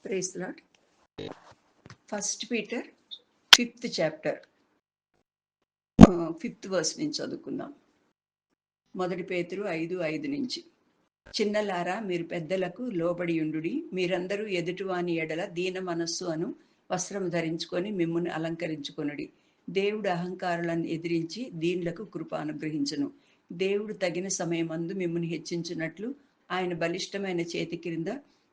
Praise the lord. First Peter 5th chapter 5th verse నుంచి చదువుకుందాం. మొదటి పేతురు 5:5 నుంచి. చిన్నలారా, మీరు పెద్దలకు లోబడి ఉండుడి. మీరందరూ ఎదుటివాని ఎడల దీన మనస్సు అను వస్త్రం ధరించుకొని మిమ్మును అలంకరించుకొనుడి. దేవుడు అహంకారులను ఎదిరించి దీనులకు కృప అనుగ్రహించును. దేవుడు తగిన సమయమందు మిమ్మును హెచ్చించినట్లు ఆయన బలిష్టమైన చేతి క్రింద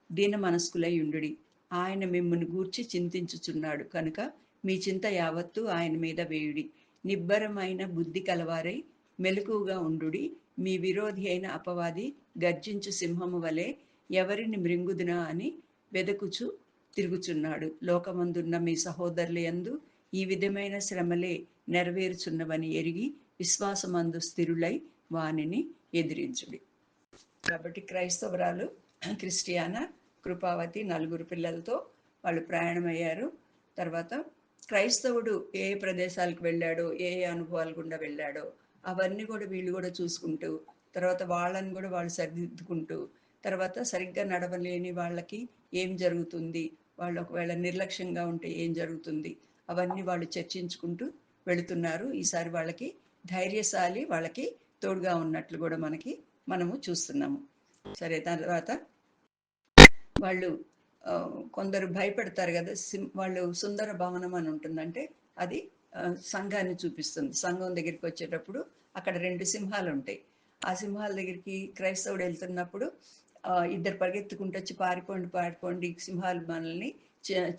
దీన మనస్కులై ఉండుడి. ఆయన మిమ్మును గూర్చి చింతించుచున్నాడు కనుక మీ చింత యావత్తు ఆయన మీద వేయుడి. నిబ్బరమైన బుద్ధి కలవారై మెలకువగా ఉండుడి. మీ విరోధి అయిన అపవాది గర్జించు సింహము వలె ఎవరిని మృంగుదునా అని వెదకుచు తిరుగుచున్నాడు. లోకమందున్న మీ సహోదరుల యందు ఈ విధమైన శ్రమలే నెరవేరుచున్నవని ఎరిగి విశ్వాసమందు స్థిరులై వానిని ఎదిరించుడి. కాబట్టి క్రైస్తవరాలు క్రిస్టియానా కృపావతి 4 పిల్లలతో వాళ్ళు ప్రయాణమయ్యారు. తర్వాత క్రైస్తవుడు ఏ ప్రదేశాలకు వెళ్ళాడో, ఏ అనుభవాలు గుండా వెళ్ళాడో అవన్నీ కూడా వీళ్ళు కూడా చూసుకుంటూ, తర్వాత వాళ్ళని కూడా వాళ్ళు సరిదిద్దుకుంటూ, తర్వాత సరిగ్గా నడవలేని వాళ్ళకి ఏం జరుగుతుంది, వాళ్ళు ఒకవేళ నిర్లక్ష్యంగా ఉంటే ఏం జరుగుతుంది, అవన్నీ వాళ్ళు చర్చించుకుంటూ వెళుతున్నారు. ఈసారి వాళ్ళకి ధైర్యశాలి వాళ్ళకి తోడుగా ఉన్నట్లు కూడా మనము చూస్తున్నాము. సరే, తర్వాత వాళ్ళు కొందరు భయపెడతారు కదా. వాళ్ళు సుందర భవనం అని ఉంటుందంటే అది సంఘాన్ని చూపిస్తుంది. సంఘం దగ్గరికి వచ్చేటప్పుడు అక్కడ 2 సింహాలు ఉంటాయి. ఆ సింహాల దగ్గరికి క్రైస్తవుడు వెళ్తున్నప్పుడు ఇద్దరు పరిగెత్తుకుంటూ వచ్చి పారిపోండి, సింహాలు మనల్ని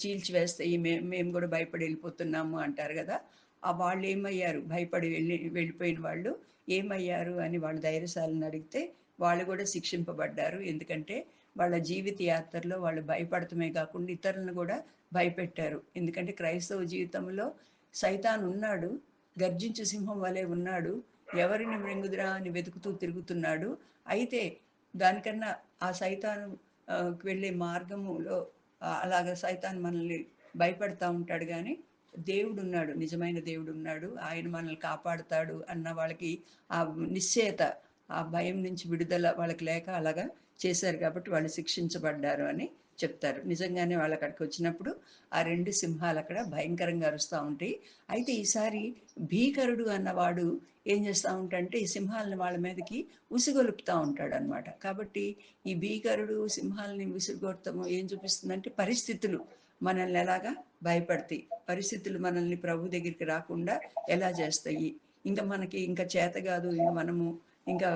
చీల్చివేస్తాయి, మేము కూడా భయపడి వెళ్ళిపోతున్నాము అంటారు కదా. ఆ వాళ్ళు ఏమయ్యారు, భయపడి వెళ్ళిపోయిన వాళ్ళు ఏమయ్యారు అని వాళ్ళు ధైర్యశాలను అడిగితే వాళ్ళు కూడా శిక్షింపబడ్డారు. ఎందుకంటే వాళ్ళ జీవిత యాత్రలో వాళ్ళు భయపడటమే కాకుండా ఇతరులను కూడా భయపెట్టారు. ఎందుకంటే క్రైస్తవ జీవితంలో సైతాన్ ఉన్నాడు, గర్జించు సింహం వలె ఉన్నాడు, ఎవరిని మృంగుదురా అని వెతుకుతూ తిరుగుతున్నాడు. అయితే దానికన్నా ఆ సైతాను వెళ్ళే మార్గములో అలాగ సైతాన్ మనల్ని భయపడతా ఉంటాడు. కానీ దేవుడు ఉన్నాడు, నిజమైన దేవుడు ఉన్నాడు, ఆయన మనల్ని కాపాడుతాడు అన్న వాళ్ళకి ఆ నిశ్చయత, ఆ భయం నుంచి విడుదల వాళ్ళకి లేక అలాగా చేశారు. కాబట్టి వాళ్ళు శిక్షించబడ్డారు అని చెప్తారు. నిజంగానే వాళ్ళు అక్కడికి వచ్చినప్పుడు ఆ 2 సింహాలు అక్కడ భయంకరంగా అరుస్తూ ఉంటాయి. అయితే ఈసారి భీకరుడు అన్నవాడు ఏం చేస్తూ ఉంటాడంటే ఈ సింహాలని వాళ్ళ మీదకి ఉసిగొలుపుతూ ఉంటాడు అనమాట. కాబట్టి ఈ భీకరుడు సింహాలని ఉసిగొడతాము ఏం చూపిస్తుందంటే పరిస్థితులు మనల్ని ఎలాగా భయపడతాయి, పరిస్థితులు మనల్ని ప్రభు దగ్గరికి రాకుండా ఎలా చేస్తాయి, ఇంకా చేత కాదు, ఇంకా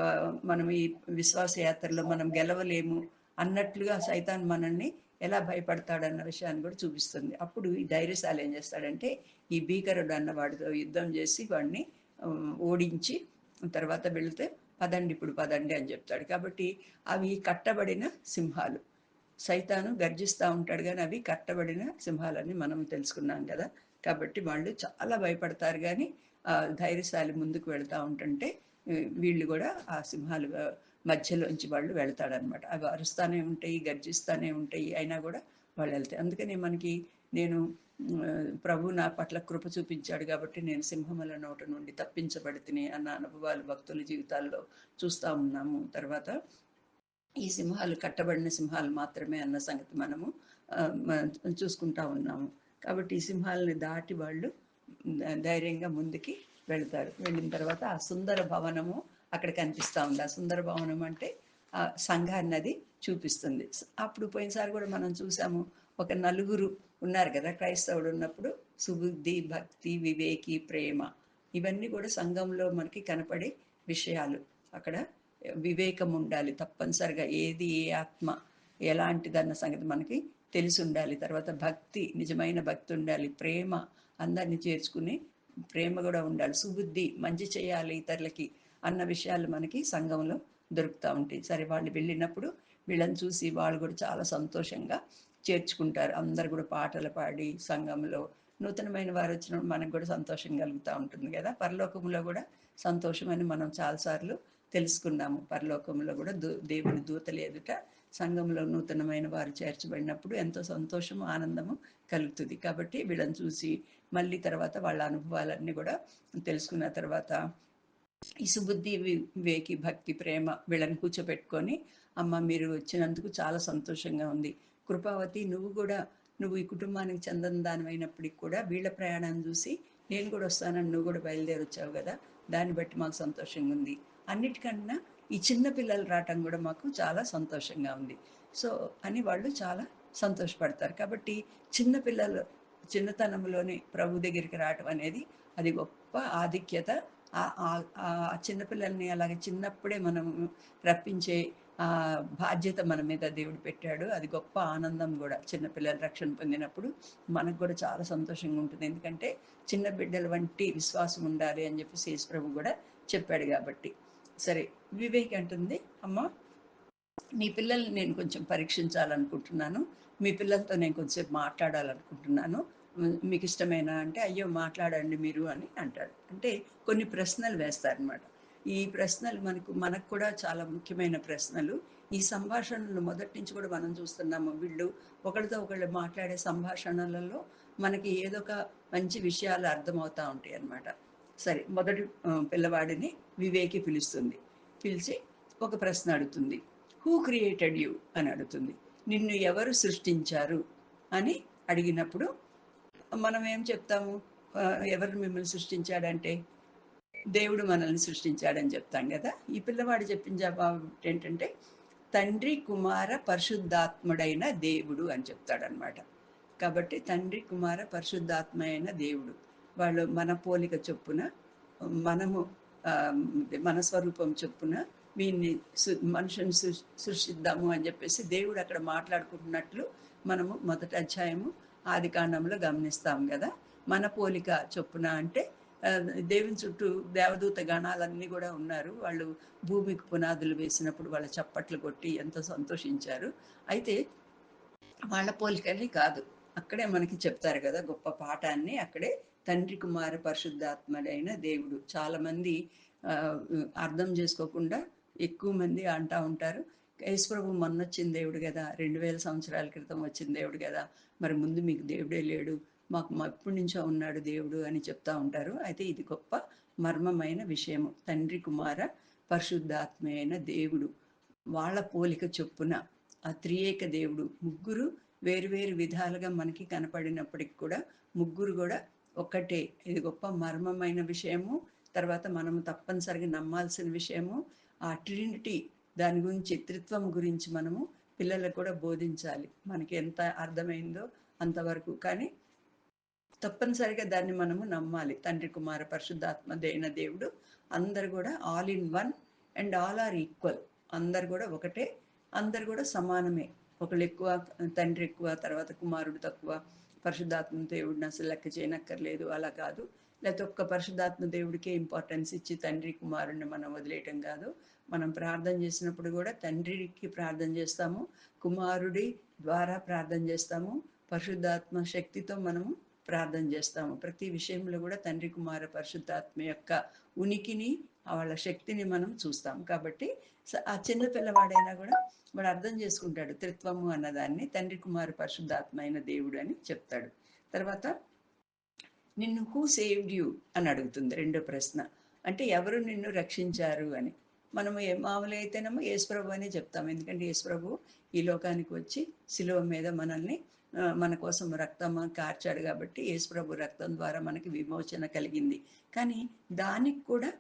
మనం ఈ విశ్వాస యాత్రలో మనం గెలవలేము అన్నట్లుగా సైతాన్ మనల్ని ఎలా భయపడతాడన్న విషయాన్ని కూడా చూపిస్తుంది. అప్పుడు ఈ ధైర్యశాలి ఏం చేస్తాడంటే ఈ భీకరుడు అన్న వాడితో యుద్ధం చేసి వాడిని ఓడించి తర్వాత వెళితే ఇప్పుడు పదండి అని చెప్తాడు. కాబట్టి అవి కట్టబడిన సింహాలు. సైతాను గర్జిస్తూ ఉంటాడు, కానీ అవి కట్టబడిన సింహాలని మనం తెలుసుకున్నాం కదా. కాబట్టి వాళ్ళు చాలా భయపడతారు, కానీ ధైర్యశాలి ముందుకు వెళ్తూ ఉంటుంటే వీళ్ళు కూడా ఆ సింహాలు మధ్యలోంచి వాళ్ళు వెళ్తాడనమాట. అవి అరుస్తూనే ఉంటాయి, గర్జిస్తూనే ఉంటాయి, అయినా కూడా వాళ్ళు వెళ్తాయి. అందుకని నేను ప్రభు నా పట్ల కృప చూపించాడు కాబట్టి నేను సింహముల నోట నుండి తప్పించబడితిని అన్న అనుభవాలు భక్తుల జీవితాల్లో చూస్తూ ఉన్నాము. తర్వాత ఈ సింహాలు కట్టబడిన సింహాలు మాత్రమే అన్న సంగతి మనము చూసుకుంటా ఉన్నాము. కాబట్టి ఈ సింహాలని దాటి వాళ్ళు ధైర్యంగా ముందుకి వెళతారు. వెళ్ళిన తర్వాత ఆ సుందర భవనము అక్కడ కనిపిస్తూ ఉంది. ఆ సుందర భవనం అంటే ఆ సంఘాన్ని అది చూపిస్తుంది. అప్పుడు పోయినసారి కూడా మనం చూసాము, ఒక 4 ఉన్నారు కదా క్రైస్తవుడు ఉన్నప్పుడు. సుబుద్ధి, భక్తి, వివేకి, ప్రేమ, ఇవన్నీ కూడా సంఘంలో మనకి కనపడే విషయాలు. అక్కడ వివేకం ఉండాలి తప్పనిసరిగా, ఏది ఏ ఆత్మ ఎలాంటిదన్న సంగతి మనకి తెలిసి ఉండాలి. తర్వాత భక్తి, నిజమైన భక్తి ఉండాలి. ప్రేమ, అందరినీ చేర్చుకుని ప్రేమ కూడా ఉండాలి. సుబుద్ధి, మంచి చేయాలి ఇతరులకి అన్న విషయాలు మనకి సంఘంలో దొరుకుతూ ఉంటాయి. సరే, వాళ్ళు వెళ్ళినప్పుడు వీళ్ళని చూసి వాళ్ళు కూడా చాలా సంతోషంగా చేర్చుకుంటారు. అందరు కూడా పాటలు పాడి సంఘంలో నూతనమైన వారు వచ్చినప్పుడు మనకు కూడా సంతోషం కలుగుతూ ఉంటుంది కదా. పరలోకంలో కూడా సంతోషం అని మనం చాలాసార్లు తెలుసుకున్నాము. పరలోకంలో కూడా దేవుని దూతలు ఎదుట సంఘంలో నూతనమైన వారు చేర్చబడినప్పుడు ఎంతో సంతోషము, ఆనందము కలుగుతుంది. కాబట్టి వీళ్ళని చూసి మళ్ళీ తర్వాత వాళ్ళ అనుభవాలన్నీ కూడా తెలుసుకున్న తర్వాత ఈ సుబుద్ధి, వివేకి, భక్తి, ప్రేమ వీళ్ళని కూర్చోబెట్టుకొని, అమ్మ మీరు వచ్చినందుకు చాలా సంతోషంగా ఉంది, కృపావతి నువ్వు ఈ కుటుంబానికి చెందని దానివైనప్పటికి కూడా వీళ్ళ ప్రయాణాన్ని చూసి నేను కూడా వస్తానని నువ్వు కూడా బయలుదేరి వచ్చావు కదా, దాన్ని బట్టి మాకు సంతోషంగా ఉంది. అన్నిటికన్నా ఈ చిన్న పిల్లలు రావటం కూడా మాకు చాలా సంతోషంగా ఉంది. సో అని వాళ్ళు చాలా సంతోషపడతారు. కాబట్టి చిన్నపిల్లలు చిన్నతనంలోనే ప్రభు దగ్గరికి రావటం అనేది అది గొప్ప ఆధిక్యత. ఆ చిన్నపిల్లల్ని అలాగే చిన్నప్పుడే మనం రప్పించే బాధ్యత మన మీద దేవుడు పెట్టాడు. అది గొప్ప ఆనందం కూడా. చిన్నపిల్లలు రక్షణ పొందినప్పుడు మనకు కూడా చాలా సంతోషంగా ఉంటుంది. ఎందుకంటే చిన్న బిడ్డల వంటి విశ్వాసం ఉండాలి అని చెప్పి యేసు ప్రభు కూడా చెప్పాడు కాబట్టి. సరే, వివేక్ అంటుంది, అమ్మ నీ పిల్లల్ని నేను కొంచెం పరీక్షించాలనుకుంటున్నాను, మీ పిల్లలతో నేను కొంచెంసేపు మాట్లాడాలనుకుంటున్నాను, మీకు ఇష్టమేనా అంటే, అయ్యో మాట్లాడండి మీరు అని అంటాడు. అంటే కొన్ని ప్రశ్నలు వేస్తారనమాట. ఈ ప్రశ్నలు మనకు కూడా చాలా ముఖ్యమైన ప్రశ్నలు. ఈ సంభాషణలు మొదటి నుంచి కూడా మనం చూస్తున్నాము. వీళ్ళు ఒకరితో ఒకళ్ళు మాట్లాడే సంభాషణలలో మనకి ఏదో ఒక మంచి విషయాలు అర్థమవుతూ ఉంటాయి అన్నమాట. సరే, మొదటి పిల్లవాడిని వివేకి పిలుస్తుంది. పిలిచి ఒక ప్రశ్న అడుగుతుంది. హూ క్రియేటెడ్ యూ అని అడుగుతుంది. నిన్ను ఎవరు సృష్టించారు అని అడిగినప్పుడు మనం ఏం చెప్తాము? ఎవరు మిమ్మల్ని సృష్టించాడంటే దేవుడు మనల్ని సృష్టించాడని చెప్తాం కదా. ఈ పిల్లవాడు చెప్పిన జవాబు ఏంటంటే తండ్రి కుమార పరిశుద్ధాత్ముడైన దేవుడు అని చెప్తాడనమాట. కాబట్టి తండ్రి కుమార పరిశుద్ధాత్మ అయిన దేవుడు, వాళ్ళు మన పోలిక చొప్పున మనము మన స్వరూపం చొప్పున వీన్ని మనుషుని సృష్టిద్దాము అని చెప్పేసి దేవుడు అక్కడ మాట్లాడుకుంటున్నట్లు మనము మొదటి అధ్యాయము ఆది కాండంలో గమనిస్తాం కదా. మన పోలిక చొప్పున అంటే దేవుని చుట్టూ దేవదూత గణాలన్నీ కూడా ఉన్నారు. వాళ్ళు భూమికి పునాదులు వేసినప్పుడు వాళ్ళ చప్పట్లు కొట్టి ఎంతో సంతోషించారు. అయితే వాళ్ళ పోలికని కాదు, అక్కడే మనకి చెప్తారు కదా గొప్ప పాఠాన్ని. అక్కడే తండ్రి కుమార పరిశుద్ధాత్మడైన దేవుడు. చాలామంది అర్థం చేసుకోకుండా ఎక్కువ మంది అంటూ ఉంటారు, యేసుప్రభు మొన్న వచ్చిన దేవుడు కదా, 2000 సంవత్సరాల క్రితం వచ్చిన దేవుడు కదా, మరి ముందు మీకు దేవుడే లేడు, మాకు ఎప్పటి నుంచో ఉన్నాడు దేవుడు అని చెప్తా ఉంటారు. అయితే ఇది గొప్ప మర్మమైన విషయము. తండ్రి కుమార పరిశుద్ధాత్మ అయిన దేవుడు వాళ్ళ పోలిక చొప్పున ఆ త్రియేక దేవుడు. ముగ్గురు వేరువేరు విధాలుగా మనకి కనపడినప్పటికి కూడా ముగ్గురు కూడా ఒక్కటే. ఇది గొప్ప మర్మమైన విషయము. తర్వాత మనము తప్పనిసరిగా నమ్మాల్సిన విషయము. ఆ ట్రినిటీ, దాని గురించి, త్రిత్వం గురించి మనము పిల్లలకు కూడా బోధించాలి. మనకి ఎంత అర్థమైందో అంతవరకు. కానీ తప్పనిసరిగా దాన్ని మనము నమ్మాలి. తండ్రి కుమార పరిశుద్ధాత్మదైన దేవుడు అందరు కూడా all in one and all are equal. అందరు కూడా ఒకటే, అందరు కూడా సమానమే. ఒకళ్ళు ఎక్కువ, తండ్రి ఎక్కువ, తర్వాత కుమారుడు తక్కువ, పరిశుద్ధాత్మ దేవుడిని అసలు లెక్క చేయనక్కర్లేదు, అలా కాదు. లేకపోతే ఒక్క పరిశుద్ధాత్మ దేవుడికే ఇంపార్టెన్స్ ఇచ్చి తండ్రి కుమారుడిని మనం వదిలేయటం కాదు. మనం ప్రార్థన చేసినప్పుడు కూడా తండ్రికి ప్రార్థన చేస్తాము, కుమారుడి ద్వారా ప్రార్థన చేస్తాము, పరిశుద్ధాత్మ శక్తితో మనము ప్రార్థన చేస్తాము. ప్రతి విషయంలో కూడా తండ్రి కుమార పరిశుద్ధాత్మ యొక్క ఉనికిని, వాళ్ళ శక్తిని మనం చూస్తాం. కాబట్టి ఆ చిన్న పిల్లవాడైనా కూడా వాడు అర్థం చేసుకుంటాడు త్రిత్వము అన్నదాన్ని. తండ్రి కుమార పరిశుద్ధాత్మ అయిన దేవుడు అని చెప్తాడు. తర్వాత నిన్ను హూ సేవ్డ్ యూ అని అడుగుతుంది రెండో ప్రశ్న. అంటే ఎవరు నిన్ను రక్షించారు అని. మనము మామూలుగా అయితేనేమో యేసుప్రభు అనే చెప్తాం. ఎందుకంటే యేసుప్రభు ఈ లోకానికి వచ్చి శిలువ మీద మనల్ని మన కోసం రక్తం కార్చాడు కాబట్టి యేసుప్రభు రక్తం ద్వారా మనకి విమోచన కలిగింది. కానీ దానికి కూడా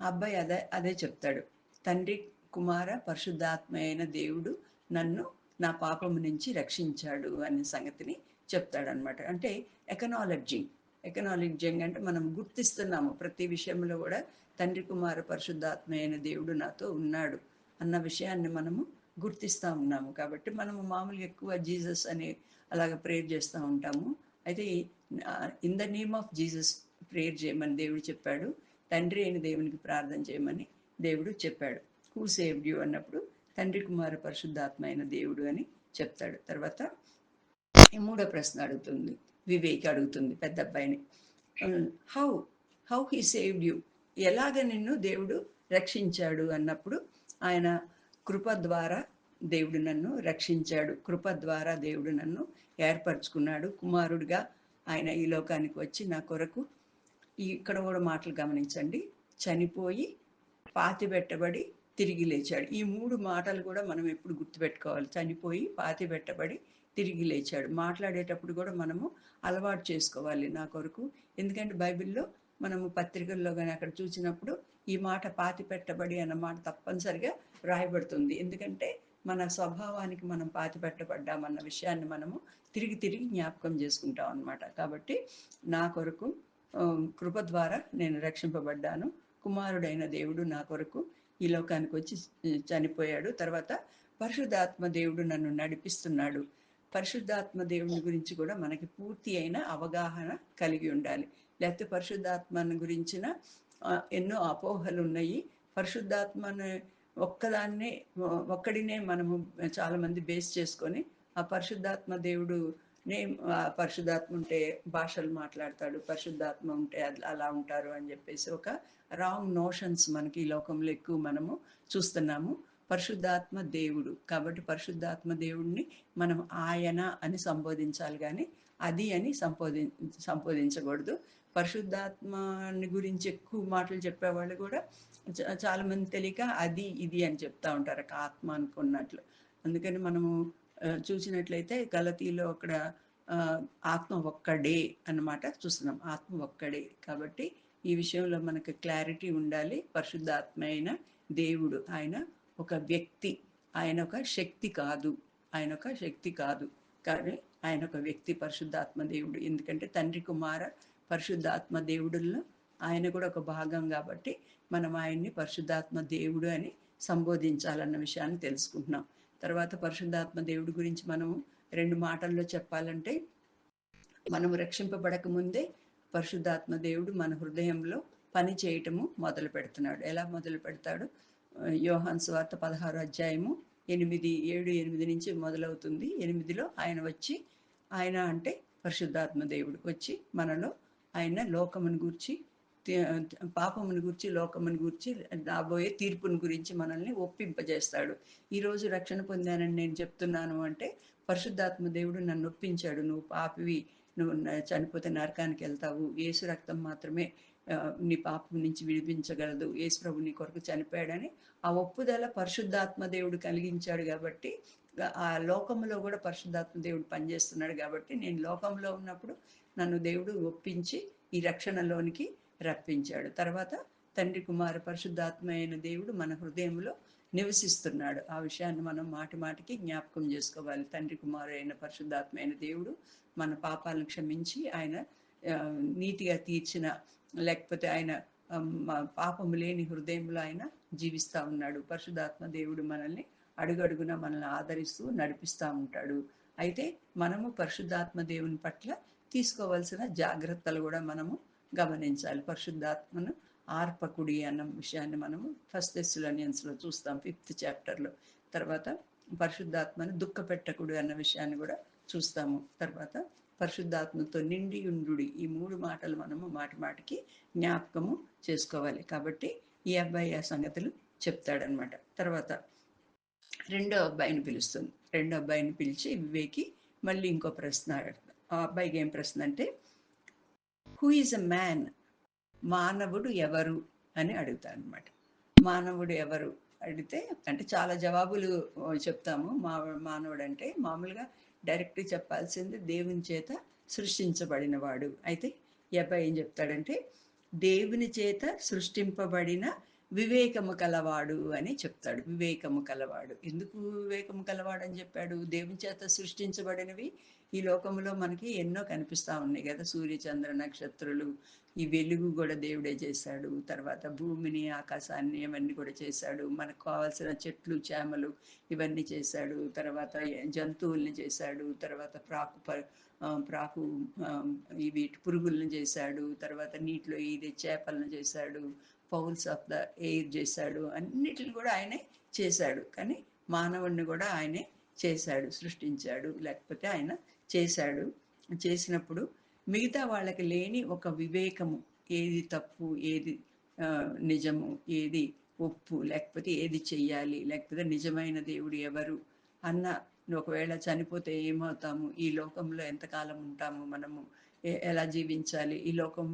అబ్బాయి అదే చెప్తాడు. తండ్రి కుమార పరిశుద్ధాత్మ అయిన దేవుడు నన్ను నా పాపము నుంచి రక్షించాడు అనే సంగతిని చెప్తాడనమాట. అంటే ఎకనాలజింగ్ అంటే మనం గుర్తిస్తున్నాము ప్రతి విషయంలో కూడా తండ్రి కుమార పరిశుద్ధాత్మ అయిన దేవుడు నాతో ఉన్నాడు అన్న విషయాన్ని మనము గుర్తిస్తూ ఉన్నాము. కాబట్టి మనము మామూలుగా ఎక్కువ జీసస్ అని అలాగ ప్రేయర్ చేస్తూ ఉంటాము. అయితే in the name of Jesus prayer చేయమని దేవుడు చెప్పాడు. తండ్రి అయిన దేవునికి ప్రార్థన చేయమని దేవుడు చెప్పాడు. హూ సేవ్డ్ యూ అన్నప్పుడు తండ్రి కుమార పరిశుద్ధాత్మ అయిన దేవుడు అని చెప్తాడు. తర్వాత మూడో ప్రశ్న అడుగుతుంది, వివేక్ అడుగుతుంది పెద్ద అబ్బాయిని, how how he saved you, ఎలాగ నిన్ను దేవుడు రక్షించాడు అన్నప్పుడు ఆయన కృప ద్వారా దేవుడు నన్ను రక్షించాడు, కృప ద్వారా దేవుడు నన్ను ఏర్పరచుకున్నాడు, కుమారుడిగా ఆయన ఈ లోకానికి వచ్చి నా కొరకు, ఇక్కడ కూడా మాటలు గమనించండి, చనిపోయి పాతిపెట్టబడి తిరిగి లేచాడు. ఈ మూడు మాటలు కూడా మనం ఎప్పుడు గుర్తుపెట్టుకోవాలి. చనిపోయి పాతిపెట్టబడి తిరిగి లేచాడు. మాట్లాడేటప్పుడు కూడా మనము అలవాటు చేసుకోవాలి నా కొరకు. ఎందుకంటే బైబిల్‌లో మనము పత్రికల్లో గాని అక్కడ చూసినప్పుడు ఈ మాట పాతిపెట్టబడి అన్న మాట తప్పనిసరిగా రాయబడుతుంది. ఎందుకంటే మన స్వభావానికి మనం పాతిపెట్టబడ్డామన్న విషయాన్ని మనము తిరిగి తిరిగి జ్ఞాపకం చేసుకుంటాం అన్నమాట. కాబట్టి నా కొరకు కృప ద్వారా నేను రక్షింపబడ్డాను. కుమారుడైన దేవుడు నా కొరకు ఈ లోకానికి వచ్చి చనిపోయాడు. తర్వాత పరిశుద్ధాత్మ దేవుడు నన్ను నడిపిస్తున్నాడు. పరిశుద్ధాత్మ దేవుని గురించి కూడా మనకి పూర్తి అయిన అవగాహన కలిగి ఉండాలి. లేకపోతే పరిశుద్ధాత్మను గురించిన ఎన్నో అపోహలు ఉన్నాయి. పరిశుద్ధాత్మను ఒక్కదాన్నే ఒక్కడినే మనము చాలా మంది బేస్ చేసుకొని ఆ పరిశుద్ధాత్మ దేవుడు పరిశుద్ధాత్మ ఉంటే భాషలు మాట్లాడతాడు, పరిశుద్ధాత్మ ఉంటే అలా ఉంటారు అని చెప్పేసి ఒక రాంగ్ నోషన్స్ మనకి ఈ లోకంలో ఎక్కువ మనము చూస్తున్నాము. పరిశుద్ధాత్మ దేవుడు కాబట్టి పరిశుద్ధాత్మ దేవుడిని మనం ఆయన అని సంబోధించాలి కానీ అది అని సంబోధించకూడదు. పరిశుద్ధాత్మని గురించి ఎక్కువ మాటలు చెప్పేవాళ్ళు కూడా చాలా మంది తెలియక అది ఇది అని చెప్తా ఉంటారు ఆత్మ అనుకున్నట్లు. అందుకని మనము చూసినట్లయితే గలతీలో అక్కడ ఆత్మ ఒక్కడే అన్నమాట చూస్తున్నాం. ఆత్మ ఒక్కడే కాబట్టి ఈ విషయంలో మనకు క్లారిటీ ఉండాలి. పరిశుద్ధాత్మ అయిన దేవుడు ఆయన ఒక వ్యక్తి, ఆయన ఒక శక్తి కాదు, ఆయన ఒక శక్తి కాదు కానీ ఆయన ఒక వ్యక్తి పరిశుద్ధాత్మ దేవుడు. ఎందుకంటే తండ్రి కుమార పరిశుద్ధాత్మ దేవుడుల్లో ఆయన కూడా ఒక భాగం కాబట్టి మనం ఆయన్ని పరిశుద్ధాత్మ దేవుడు అని సంబోధించాలన్న విషయాన్ని తెలుసుకుంటున్నాం. తర్వాత పరిశుద్ధాత్మ దేవుడి గురించి మనము 2 మాటల్లో చెప్పాలంటే మనము రక్షింపబడక ముందే పరిశుద్ధాత్మ దేవుడు మన హృదయంలో పని చేయటము మొదలు పెడుతున్నాడు. ఎలా మొదలు పెడతాడు? యోహాను సువార్త 16వ అధ్యాయము 7, 8 నుంచి మొదలవుతుంది. 8లో ఆయన వచ్చి, ఆయన అంటే పరిశుద్ధాత్మ దేవుడు వచ్చి మనలో ఆయన లోకమును గూర్చి, పాపమును గూర్చి, లోకమును గూర్చి, రాబోయే తీర్పుని గురించి మనల్ని ఒప్పింపజేస్తాడు. ఈరోజు రక్షణ పొందానని నేను చెప్తున్నాను అంటే పరిశుద్ధాత్మ దేవుడు నన్ను ఒప్పించాడు. నువ్వు పాపివి, నువ్వు చనిపోతే నరకానికి వెళ్తావు, యేసు రక్తం మాత్రమే నీ పాపం నుంచి విడిపించగలదు, యేసు ప్రభు నీ కొరకు చనిపోయాడని ఆ ఒప్పుదల పరిశుద్ధాత్మ దేవుడు కలిగించాడు. కాబట్టి ఆ లోకంలో కూడా పరిశుద్ధాత్మ దేవుడు పనిచేస్తున్నాడు. కాబట్టి నేను లోకంలో ఉన్నప్పుడు నన్ను దేవుడు ఒప్పించి ఈ రక్షణలోనికి రప్పించాడు. తర్వాత తండ్రి కుమార పరిశుద్ధాత్మ అయిన దేవుడు మన హృదయంలో నివసిస్తున్నాడు. ఆ విషయాన్ని మనం మాటి మాటికి జ్ఞాపకం చేసుకోవాలి. తండ్రి కుమారు అయిన పరిశుద్ధాత్మ అయిన దేవుడు మన పాపాలను క్షమించి ఆయన నీతిగా తీర్చిన, లేకపోతే ఆయన పాపము లేని హృదయంలో ఆయన జీవిస్తూ ఉన్నాడు. పరిశుద్ధాత్మ దేవుడు మనల్ని అడుగడుగున మనల్ని ఆదరిస్తూ నడిపిస్తూ ఉంటాడు. అయితే మనము పరిశుద్ధాత్మ దేవుని పట్ల తీసుకోవాల్సిన జాగ్రత్తలు కూడా మనము గమనించాలి. పరిశుద్ధాత్మను ఆర్పకుడి అన్న విషయాన్ని మనము 1 Thessalonians చూస్తాం 5th చాప్టర్లో. తర్వాత పరిశుద్ధాత్మను దుఃఖపెట్టకుడు అన్న విషయాన్ని కూడా చూస్తాము. తర్వాత పరిశుద్ధాత్మతో నిండి ఉండుడి, ఈ 3 మాటలు మనము మాటి మాటికి జ్ఞాపకము చేసుకోవాలి. కాబట్టి ఈ అబ్బాయి ఆ సంగతులు చెప్తాడనమాట. తర్వాత రెండో అబ్బాయిని పిలుస్తుంది. రెండో అబ్బాయిని పిలిచి వివేకి మళ్ళీ ఇంకో ప్రశ్న అడుగుతాడు. ఆ అబ్బాయికి ఏం ప్రశ్న అంటే, హూ ఈజ్ అ మ్యాన్, మానవుడు ఎవరు అని అడుగుతాడు అనమాట. మానవుడు ఎవరు అడిగితే అంటే చాలా జవాబులు చెప్తాము. మానవుడు అంటే మామూలుగా డైరెక్ట్ చెప్పాల్సింది దేవుని చేత సృష్టించబడినవాడు. అయితే ఈ అబ్బాయి ఏం చెప్తాడంటే దేవుని చేత సృష్టింపబడిన వివేకము కలవాడు అని చెప్తాడు. వివేకము కలవాడు. ఎందుకు వివేకము కలవాడు అని చెప్పాడు? దేవుని చేత సృష్టించబడినవి ఈ లోకంలో మనకి ఎన్నో కనిపిస్తూ ఉన్నాయి కదా. సూర్య చంద్ర నక్షత్రులు, ఈ వెలుగు కూడా దేవుడే చేశాడు. తర్వాత భూమిని, ఆకాశాన్ని ఇవన్నీ కూడా చేశాడు. మనకు కావాల్సిన చెట్లు, చేమలు ఇవన్నీ చేశాడు. తర్వాత జంతువుల్ని చేశాడు. తర్వాత ప్రాకు ఇవి పురుగులను చేశాడు. తర్వాత నీటిలో ఇది చేపలను చేశాడు. ఫౌల్స్ ఆఫ్ ద ఎయిర్ చేశాడు. అన్నిటిని కూడా ఆయనే చేశాడు. కానీ మానవుడిని కూడా ఆయనే చేశాడు, సృష్టించాడు, లేకపోతే ఆయన చేశాడు. చేసినప్పుడు మిగతా వాళ్ళకి లేని ఒక వివేకము, ఏది తప్పు, ఏది నిజము, ఏది ఒప్పు, లేకపోతే ఏది చెయ్యాలి, లేకపోతే నిజమైన దేవుడు ఎవరు అన్న, ఒకవేళ చనిపోతే ఏమవుతాము, ఈ లోకంలో ఎంతకాలం ఉంటాము, మనము ఎలా జీవించాలి, ఈ లోకం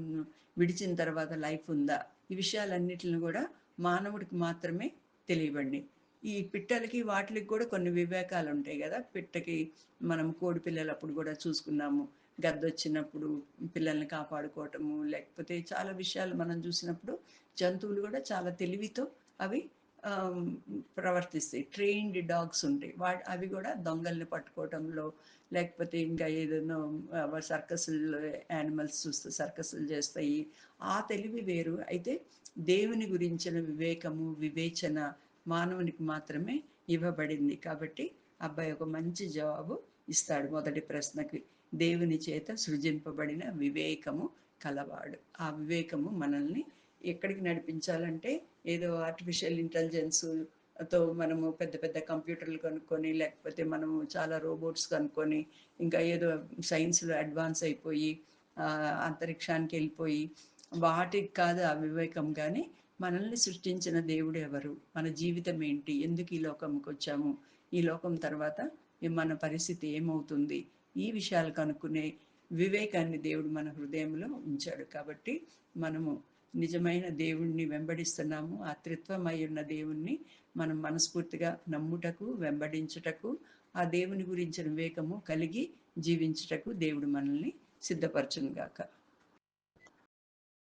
విడిచిన తర్వాత లైఫ్ ఉందా, ఈ విషయాలన్నిటిని కూడా మానవుడికి మాత్రమే తెలియబడి. ఈ పిట్టలకి వాటిలికి కూడా కొన్ని వివేకాలుంటాయి గదా! పిట్టకి మనం కోడి పిల్లలప్పుడు గూడా చూసుకున్నాము. గద్దొచ్చినప్పుడు పిల్లల్ని కాపాడుకోవటము, లేకపోతే చాలా విషయాలు మనం జూసినప్పుడు జంతువులు గూడా చాలా తెలివితో అవి ఆహ్, ప్రవర్తిస్తాయి. ట్రైన్డ్ డాగ్స్ ఉంటాయి. అవి గూడా దొంగల్ని పట్టుకోవటంలో, లేకపోతే ఇంకా ఏదైనా సర్కస్‌లో యానిమల్స్ చూస్తే సర్కస్‌లు జేస్తాయి. ఆ తెలివి వేరు. అయితే దేవుని గురించిన వివేకము, వివేచన మానవునికి మాత్రమే ఇవ్వబడింది. కాబట్టి అబ్బాయి ఒక మంచి జవాబు ఇస్తాడు మొదటి ప్రశ్నకి. దేవుని చేత సృజింపబడిన వివేకము కలవాడు. ఆ వివేకము మనల్ని ఎక్కడికి నడిపించాలంటే ఏదో ఆర్టిఫిషియల్ ఇంటెలిజెన్స్‌తో మనము పెద్ద పెద్ద కంప్యూటర్లు కనుక్కొని, లేకపోతే మనము చాలా రోబోట్స్ కనుక్కొని, ఇంకా ఏదో సైన్స్‌లో అడ్వాన్స్ అయిపోయి అంతరిక్షానికెళ్ళిపోయి వాటికి కాదు ఆ వివేకం గానీ, మనల్ని సృష్టించిన దేవుడెవరు? మన జీవితం ఏంటి? ఎందుకు ఈ లోకంకొచ్చాము? ఈ లోకం తర్వాత మన పరిస్థితి ఏమవుతుంది? ఈ విషయాలు కనుక్కునే వివేకాన్ని దేవుడు మన హృదయంలో ఉంచాడు. కాబట్టి మనము నిజమైన దేవుణ్ణి వెంబడిస్తున్నాము. ఆ త్రిత్వమై ఉన్న దేవుణ్ణి మనం మనస్ఫూర్తిగా నమ్ముటకు, వెంబడించుటకు, ఆ దేవుని గురించిన వివేకము కలిగి జీవించుటకు దేవుడు మనల్ని సిద్ధపరచును గాక.